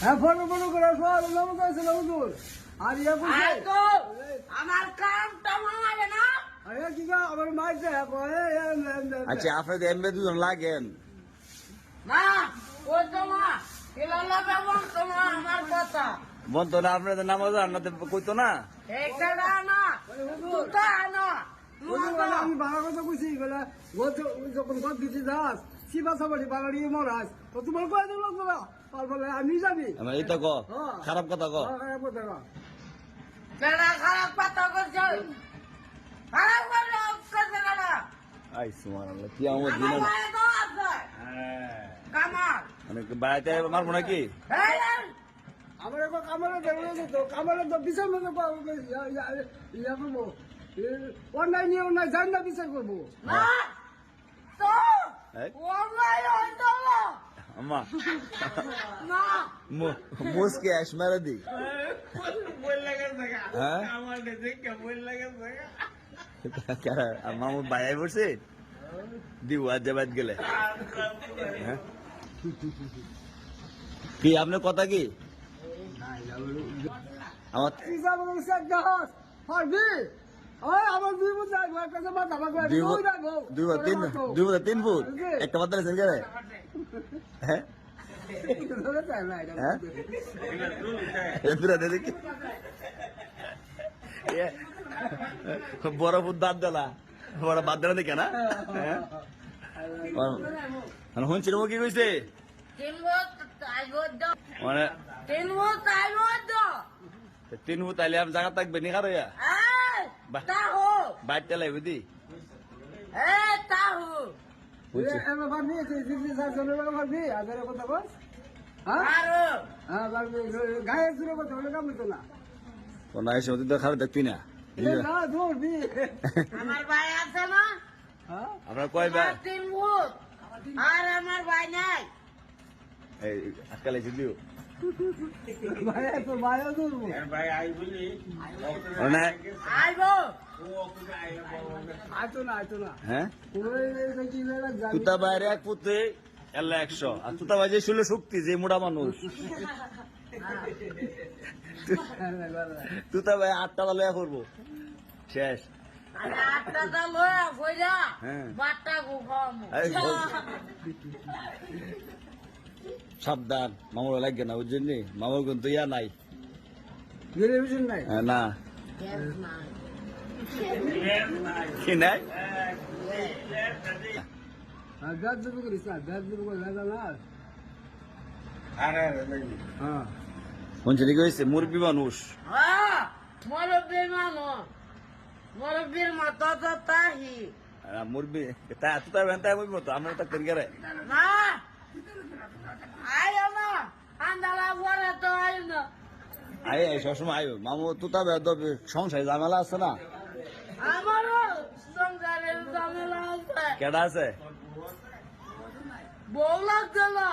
হ্যাঁ photo photo করে নমস্কার হুজুর আর ইয়া করছে আমার কামটা মানাবে না। আরে কি গা আমার মাইছে আচ্ছা আপনাদের এমবে দুজন লাগেন না ও তোমা এলালা বেবন তোমা আমার কথা বলতো না আপনাদের নামাজ আন্নাতে কইতো না এইটা না তুতা না আমি বাংলা কথা কইছি বলে যখন গদ দিতে যাস শিবা সাবাড়ি বাঙালি মহারাজ তো তোমার কয়ে দিল তোরা বলে আমি যাবি আমার এইটা ক খারাপ কথা ক কেডা খারাপ কথা করছ খারাপ কথা করছে না আই সুবহানাল্লাহ কি আমার দিন আমার ভাই তো আছে কামাল মানে বাইতে মারবো নাকি এই আমার এখন কামালে দেখলে তো কামালে তো বিচার মতো ইয়া করবো অন্যায় নিয়ে অন্যায় জান না বিচার করবো না তো এই? অনলাইন হইতো না আম্মা না মুসকে আস মারা দি হ্যাঁ আর মামু বাইরে পড়ছে দিব আজ বাদ গেলে হ্যাঁ? কি আপনার কথা কি আমার বিচার মতো সে জাহাজ পারবি ওই আমার দুই বছর আগে কাছে মাথা ভাগ করে দুই রাখবো দুই ফুট 3 ফুট একটা মাত্রা রেছেন কেন হ্যাঁ হ্যাঁ দেখি বড় ফুট দাঁত দেলা বড় বাদ দেলা দেখে না শুনছিল কি কইছে মানে 3 ফুট আইলে আমি জায়গা থাকবে নি কার বাইর তেলাই বুঝি পারবি পারবি আগে কথা বল হ্যাঁ পারবি গায়ে শুরু করতে হলে কাম হতো না কোন আইসে মধ্যে তো খারাপ দেখবি না না ধরবি আমার ভাই আছে না হ্যাঁ আপনার কয় ভাই 3 ফুট আর আমার ভাই নাই এই আজকাল এসে দিও ভাই তো ভাইও ধরবো মানে আইবো আইতো না আইতো না হ্যাঁ ওই কি তুতা বাইরে 1 ফুটে এল্লা 100 আর তুতা বাজে শুলে শক্তি যে মোটা মানুষ তুতা ভাই 8টা লয়া করবো শেষ আটটা লয়া কইরা হ্যাঁ। বাট্টা ঘুমাম এই বল। সাবধান মামুর লাগবে না বুঝছেন নি মামুর কিন্তু ইয়া নাই টেলিভিশন নাই না কি নাই গাছ দেবো করিস না গাছ দেবো করে গাছ না হ্যাঁ শুনছি কি হয়েছে মুরব্বী মানুষ হ্যাঁ মুরব্বীর মানুষ মুরব্বীর মতো তো তাহি মুরব্বী তা তুতা বেন্তা মুরব্বী মতো আমরা তো করি করে না আয় না আন্দালা পরে তো আয় না আই সবসময় আইব মামু তুতা বেদ সংসারে ঝামেলা আছে না আমারও সংসারের ঝামেলা আছে কেডা আছে বউ লাগছে না